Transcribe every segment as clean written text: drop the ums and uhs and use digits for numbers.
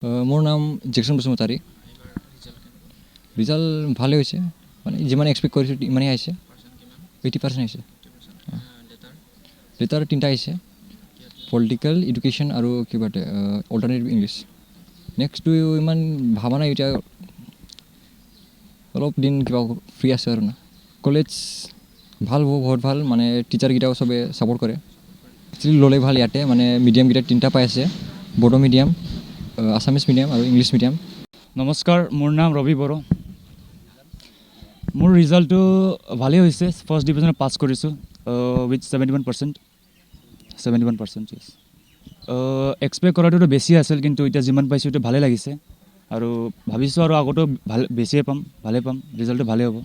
মোৰ নাম Jackson Basumatary. Result ভালে হৈছে, মানে যিমান এক্সপেক্ট কৰিছোঁ ইমানেই আহিছে। 80% আহিছে। লেটাৰ 3টা আহিছে, পলিটিকেল, এডুকেশ্যন আৰু কিবা অল্টাৰনেটিভ ইংলিছ। নেক্সটটো ইমান ভাবা নাই এতিয়া, অলপ দিন কিবা ফ্ৰী আছে আৰু না। কলেজ ভাল হ'ব, বহুত ভাল, মানে টিচাৰকেইটাও চবে ছাপোৰ্ট কৰে। একচুৱেলি ল'লে ভাল ইয়াতে, মানে মিডিয়ামকেইটা 3টা পাই আছে, বড়ো মিডিয়াম, আছামিজ মিডিয়াম আৰু ইংলিছ মিডিয়াম। নমস্কাৰ, মোৰ নাম ৰবি বড়ো। মোৰ ৰিজাল্টটো ভালেই হৈছে, ফাৰ্ষ্ট ডিভিজনত পাছ কৰিছোঁ উইথ 71%। য়েছ। এক্সপেক্ট কৰাটোতো বেছি আছিল, কিন্তু এতিয়া যিমান পাইছোঁ এইটো ভালেই লাগিছে আৰু ভাবিছোঁ আৰু আগতো বেছিয়ে পাম, ভালেই পাম, ৰিজাল্টটো ভালেই হ'ব।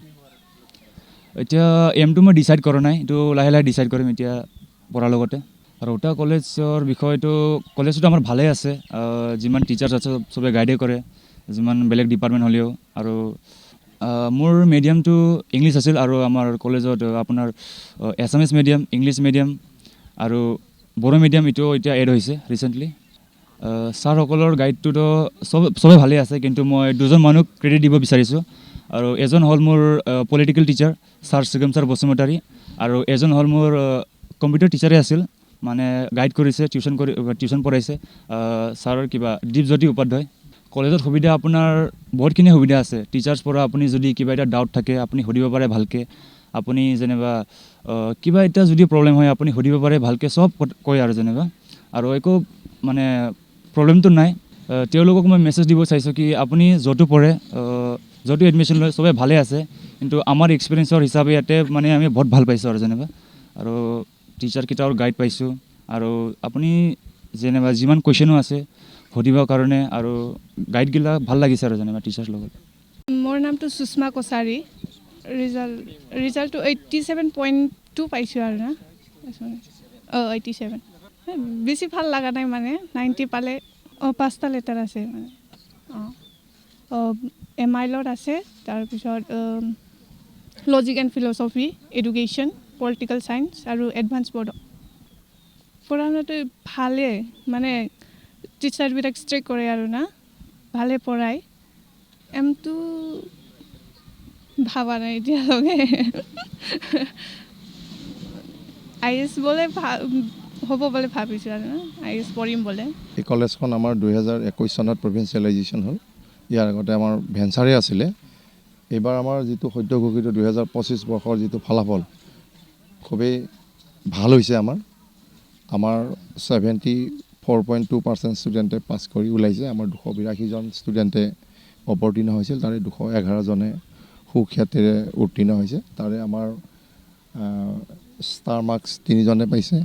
এতিয়া এমটো মই ডিচাইড কৰা নাই, এইটো লাহে লাহে ডিচাইড কৰিম এতিয়া পঢ়াৰ লগতে। ৰৌতা কলেজৰ বিষয়টো, কলেজটো আমাৰ ভালেই আছে, যিমান টিচাৰ্ছ আছে চবে গাইডে কৰে, যিমান বেলেগ ডিপাৰ্টমেণ্ট হ'লেও। আৰু মোৰ মিডিয়ামটো ইংলিছ আছিল, আৰু আমাৰ কলেজত আপোনাৰ এছামিজ মিডিয়াম, ইংলিছ মিডিয়াম আৰু বড়ো মিডিয়াম এইটো এতিয়া এড হৈছে ৰিচেণ্টলি। ছাৰসকলৰ গাইডটোতো চবেই ভালেই আছে, কিন্তু মই দুজন মানুহক ক্ৰেডিট দিব বিচাৰিছোঁ। আৰু এজন হ'ল মোৰ পলিটিকেল টিচাৰ ছাৰ সুগম বসুমতাৰী, আৰু এজন হ'ল মোৰ কম্পিউটাৰ টিচাৰে আছিল, মানে গাইড কৰিছে, টিউশ্যন পঢ়াইছে, ছাৰৰ কিবা দীপজ্যোতি উপাধ্যায়। কলেজত সুবিধা আপোনাৰ বহুতখিনি সুবিধা আছে। টিচাৰ্ছ পৰা আপুনি যদি কিবা এটা ডাউট থাকে আপুনি সুধিব পাৰে ভালকৈ। আপুনি যেনিবা কিবা এটা যদি প্ৰব্লেম হয় আপুনি সুধিব পাৰে ভালকৈ, চব কয় আৰু যেনিবা, আৰু একো মানে প্ৰব্লেমটো নাই। তেওঁলোকক মই মেছেজ দিব চাইছোঁ কি আপুনি য'তো পঢ়ে, য'তো এডমিশ্যন লয় চবেই ভালে আছে, কিন্তু আমাৰ এক্সপিৰিয়েঞ্চৰ হিচাপে ইয়াতে মানে আমি বহুত ভাল পাইছোঁ আৰু যেনিবা, আৰু টিচাৰকেইটাও গাইড পাইছোঁ। আৰু আপুনি যেনিবা যিমান কুৱেশ্যনো আছে সুধিবৰ কাৰণে, আৰু গাইডগিলা ভাল লাগিছে আৰু যেনিবা টিচাৰ্ছ লগত। মোৰ নামটো সুষমা কছাৰী। ৰিজাল্টটো 87.2 পাইছোঁ আৰু না, 87। বেছি ভাল লগা নাই, মানে 90 পালে। 5টা লেটাৰ আছে মানে। MILত আছে, তাৰপিছত logic and philosophy, education, political science আৰু এডভান্স বৰ্ড। পঢ়া শুনাটো ভালেই, মানে টিচাৰবিলাক ষ্ট্ৰিক্ট কৰে আৰু না, ভালে পঢ়ায়। এমটো ভাবা নাই এতিয়ালৈকে। IAS বলে হ'ব বুলি ভাবিছোঁ আৰু না, IAS পঢ়িম বোলে। এই কলেজখন আমাৰ 2021 চনত প্ৰভিঞ্চিয়েলাইজেশ্যন হ'ল। ইয়াৰ আগতে আমাৰ ভেঞ্চাৰে আছিলে। এইবাৰ আমাৰ যিটো সদ্য ঘোষিত 2025 বৰ্ষৰ যিটো ফলাফল খুবেই ভাল হৈছে। আমাৰ 74.2% ষ্টুডেণ্টে পাছ কৰি ওলাইছে। আমাৰ 282জন ষ্টুডেণ্টে অৱতীৰ্ণ হৈছিল, তাৰে 211জনে সুখ্যাতিৰে উত্তীৰ্ণ হৈছে। তাৰে আমাৰ ষ্টাৰ মাৰ্কছ 3জনে পাইছে,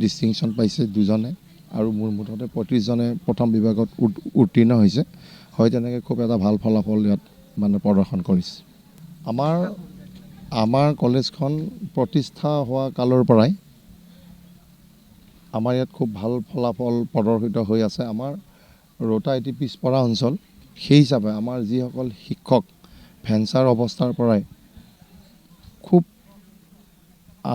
ডিষ্টিংশ্যন পাইছে 2জনে, আৰু মোৰ মুঠতে 35জনে প্ৰথম বিভাগত উত্তীৰ্ণ হৈছে। হয়, তেনেকৈ খুব এটা ভাল ফলাফল ইয়াত মানে প্ৰদৰ্শন কৰিছে। আমাৰ কলেজখন প্ৰতিষ্ঠা হোৱা কালৰ পৰাই আমাৰ ইয়াত খুব ভাল ফলাফল প্ৰদৰ্শিত হৈ আছে। আমাৰ ৰৌতা এটি পিছপৰা অঞ্চল, সেই হিচাপে আমাৰ যিসকল শিক্ষক ভেঞ্চাৰ অৱস্থাৰ পৰাই খুব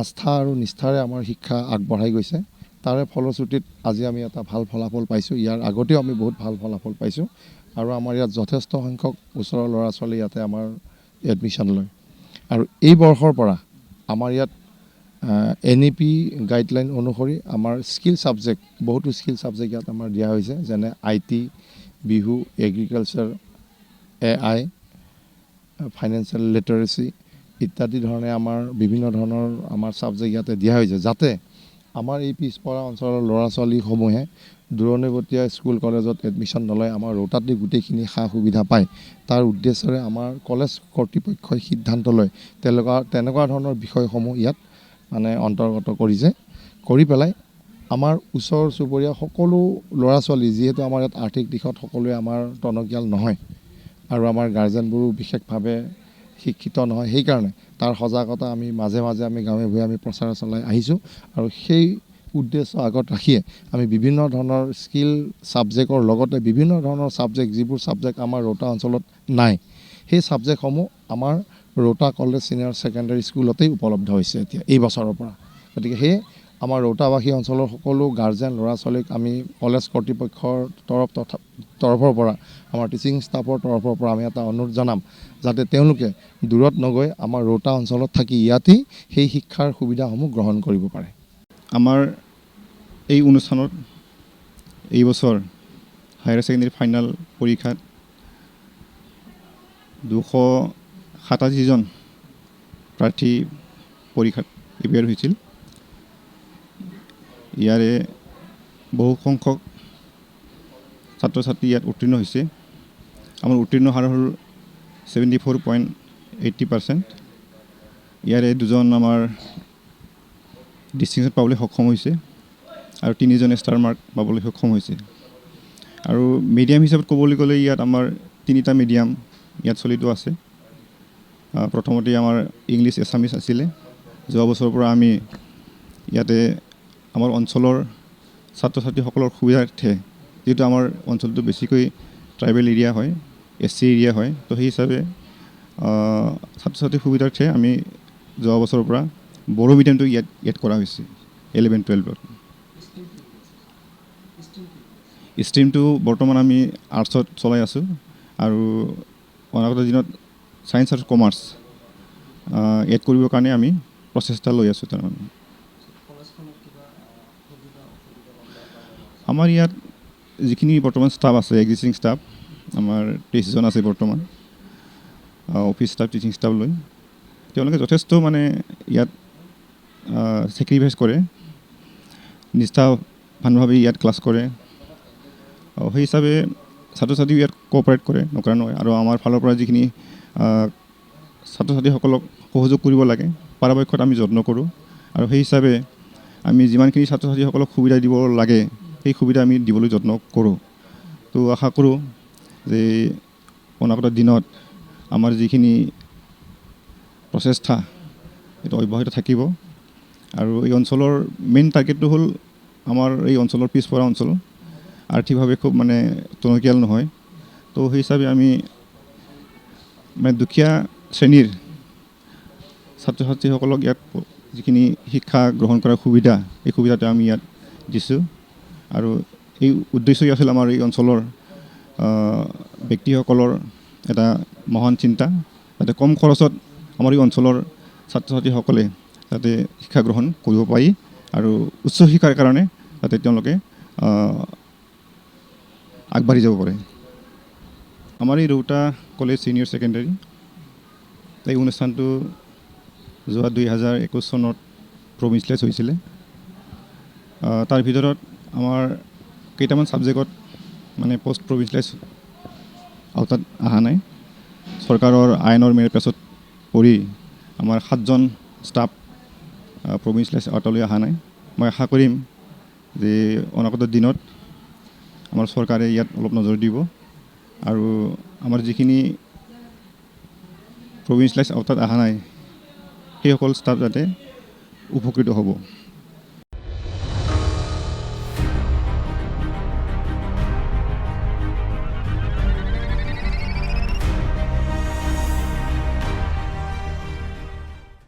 আস্থা আৰু নিষ্ঠাৰে আমাৰ শিক্ষা আগবঢ়াই গৈছে। তাৰে ফলশ্ৰুতিত আজি আমি এটা ভাল ফলাফল পাইছোঁ। ইয়াৰ আগতেও আমি বহুত ভাল ফলাফল পাইছোঁ, আৰু আমাৰ ইয়াত যথেষ্ট সংখ্যক ওচৰৰ ল'ৰা ছোৱালী ইয়াতে আমাৰ এডমিশ্যন লয়। আৰু এই বৰ্ষৰ পৰা আমাৰ ইয়াত NEP গাইডলাইন অনুসৰি আমাৰ স্কিল ছাবজেক্ট, বহুতো স্কিল ছাবজেক্ট ইয়াত আমাৰ দিয়া হৈছে, যেনে IT, Bihu, agriculture, AI, financial লিটাৰেচি ইত্যাদি ধৰণে আমাৰ বিভিন্ন ধৰণৰ আমাৰ ছাবজেক্ট ইয়াতে দিয়া হৈছে, যাতে আমাৰ এই পিছপৰা অঞ্চলৰ ল'ৰা ছোৱালীসমূহে দূৰণিবতীয়া স্কুল কলেজত এডমিশ্যন নলয়, আমাৰ ৰৌতাতে গোটেইখিনি সা সুবিধা পায়। তাৰ উদ্দেশ্যৰে আমাৰ কলেজ কৰ্তৃপক্ষই সিদ্ধান্ত লয় তেনেকুৱা ধৰণৰ বিষয়সমূহ ইয়াত মানে অন্তৰ্গত কৰিছে। কৰি পেলাই আমাৰ ওচৰ চুবুৰীয়া সকলো ল'ৰা ছোৱালী, যিহেতু আমাৰ ইয়াত আৰ্থিক দিশত সকলোৱে আমাৰ টনকিয়াল নহয়, আৰু আমাৰ গাৰ্জেনবোৰো বিশেষভাৱে শিক্ষিত নহয়, সেইকাৰণে তাৰ সজাগতা আমি মাজে মাজে আমি গাঁৱে ভূঞে আমি প্ৰচাৰ চলাই আহিছোঁ। আৰু সেই উদ্দেশ্য আগত ৰাখিয়ে আমি বিভিন্ন ধৰণৰ স্কিল ছাবজেক্টৰ লগতে বিভিন্ন ধৰণৰ ছাবজেক্ট, যিবোৰ ছাবজেক্ট আমাৰ ৰৌতা অঞ্চলত নাই, সেই ছাবজেক্টসমূহ আমাৰ ৰৌতা কলেজ ছিনিয়ৰ ছেকেণ্ডেৰী স্কুলতেই উপলব্ধ হৈছে এতিয়া এই বছৰৰ পৰা। গতিকে সেয়ে আমাৰ ৰৌতাবাসী অঞ্চলৰ সকলো গাৰ্জেন ল'ৰা ছোৱালীক আমি কলেজ কৰ্তৃপক্ষৰ তৰফৰ পৰা আমাৰ টিচিং ষ্টাফৰ তৰফৰ পৰা আমি এটা অনুৰোধ জনাম যাতে তেওঁলোকে দূৰত নগৈ আমাৰ ৰৌতা অঞ্চলত থাকি ইয়াতেই সেই শিক্ষাৰ সুবিধাসমূহ গ্ৰহণ কৰিব পাৰে। আমাৰ এই অনুষ্ঠানত এই বছৰ হায়াৰ ছেকেণ্ডেৰী ফাইনেল পৰীক্ষাত 287জন প্ৰাৰ্থী পৰীক্ষাত এপিয়াৰ হৈছিল। ইয়াৰে বহু সংখ্যক ছাত্ৰ ছাত্ৰী ইয়াত উত্তীৰ্ণ হৈছে। আমাৰ উত্তীৰ্ণ হাৰ হ'ল 74.80%। ইয়াৰে 2জন আমাৰ ডিষ্টিংশ্যন পাবলৈ সক্ষম হৈছে আৰু 3জনে ষ্টাৰ মাৰ্ক পাবলৈ সক্ষম হৈছে। আৰু মিডিয়াম হিচাপত ক'বলৈ গ'লে ইয়াত আমাৰ 3টা মিডিয়াম ইয়াত চলিত আছে। প্ৰথমতে আমাৰ ইংলিছ এছামিছ আছিলে। যোৱা বছৰৰ পৰা আমি ইয়াতে আমাৰ অঞ্চলৰ ছাত্ৰ ছাত্ৰীসকলৰ সুবিধাৰ্থে, যিহেতু আমাৰ অঞ্চলটো বেছিকৈ ট্ৰাইবেল এৰিয়া হয়, SC এৰিয়া হয়, তো সেই হিচাপে ছাত্ৰ ছাত্ৰীৰ সুবিধাৰ্থে আমি যোৱা বছৰৰ পৰা বড়ো মিডিয়ামটো ইয়াত কৰা হৈছে 11-12ত। ষ্ট্ৰীমটো বৰ্তমান আমি আৰ্টছত চলাই আছোঁ আৰু অনাগত দিনত ছায়েন্স আৰু কমাৰ্চ এড কৰিবৰ কাৰণে আমি প্ৰচেষ্টা লৈ আছোঁ। তাৰমানে আমাৰ ইয়াত যিখিনি বৰ্তমান ষ্টাফ আছে, এক্সিষ্টিং ষ্টাফ আমাৰ 23জন আছে বৰ্তমান, অফিচ ষ্টাফ, টিচিং ষ্টাফ লৈ তেওঁলোকে যথেষ্ট মানে ইয়াত ছেক্ৰিফাইচ কৰে, নিষ্ঠাবানভাৱে ইয়াত ক্লাছ কৰে। সেই হিচাপে ছাত্ৰ ছাত্ৰীও ইয়াত কোঅপাৰেট কৰে, নকৰা নহয়। আৰু আমাৰ ফালৰ পৰা যিখিনি ছাত্ৰ ছাত্ৰীসকলক সহযোগ কৰিব লাগে পৰাপক্ষত আমি যত্ন কৰোঁ। আৰু সেই হিচাপে আমি যিমানখিনি ছাত্ৰ ছাত্ৰীসকলক সুবিধা দিব লাগে সেই সুবিধা আমি দিবলৈ যত্ন কৰোঁ। তো আশা কৰোঁ যে অনাগত দিনত আমাৰ যিখিনি প্ৰচেষ্টা এইটো অব্যাহত থাকিব। আৰু এই অঞ্চলৰ মেইন টাৰ্গেটটো হ'ল আমাৰ এই অঞ্চলৰ পিছপৰা অঞ্চল, আৰ্থিকভাৱে খুব মানে টনকিয়াল নহয়। তো সেই হিচাপে আমি মানে দুখীয়া শ্ৰেণীৰ ছাত্ৰ ছাত্ৰীসকলক ইয়াত যিখিনি শিক্ষা গ্ৰহণ কৰাৰ সুবিধা, এই সুবিধাটো আমি ইয়াত দিছোঁ। আৰু এই উদ্দেশ্যই আছিল আমাৰ এই অঞ্চলৰ ব্যক্তিসকলৰ এটা মহান চিন্তা, যাতে কম খৰচত আমাৰ এই অঞ্চলৰ ছাত্ৰ ছাত্ৰীসকলে যাতে শিক্ষা গ্ৰহণ কৰিব পাৰি আৰু উচ্চ শিক্ষাৰ কাৰণে যাতে তেওঁলোকে আগবাঢ়ি যাব পাৰে। আমাৰ এই ৰৌতা কলেজ ছিনিয়ৰ ছেকেণ্ডেৰী এই অনুষ্ঠানটো যোৱা 2021 চনত প্ৰভিঞ্চিয়েলাইজ হৈছিলে। তাৰ ভিতৰত আমাৰ কেইটামান ছাবজেক্টত মানে পষ্ট প্ৰভিঞ্চিয়েলাইজ আওতাত অহা নাই। চৰকাৰৰ আইনৰ মেৰিট পেছত পৰি আমাৰ 7জন ষ্টাফ প্ৰভিঞ্চিয়েলাইজ আওতালৈ অহা নাই। মই আশা কৰিম যে অনাগত দিনত আমাৰ চৰকাৰে ইয়াত অলপ নজৰ দিব আৰু আমাৰ যিখিনি প্ৰভিঞ্চিয়েলাইজ আওতাত অহা নাই সেইসকল ষ্টাফ যাতে উপকৃত হ'ব।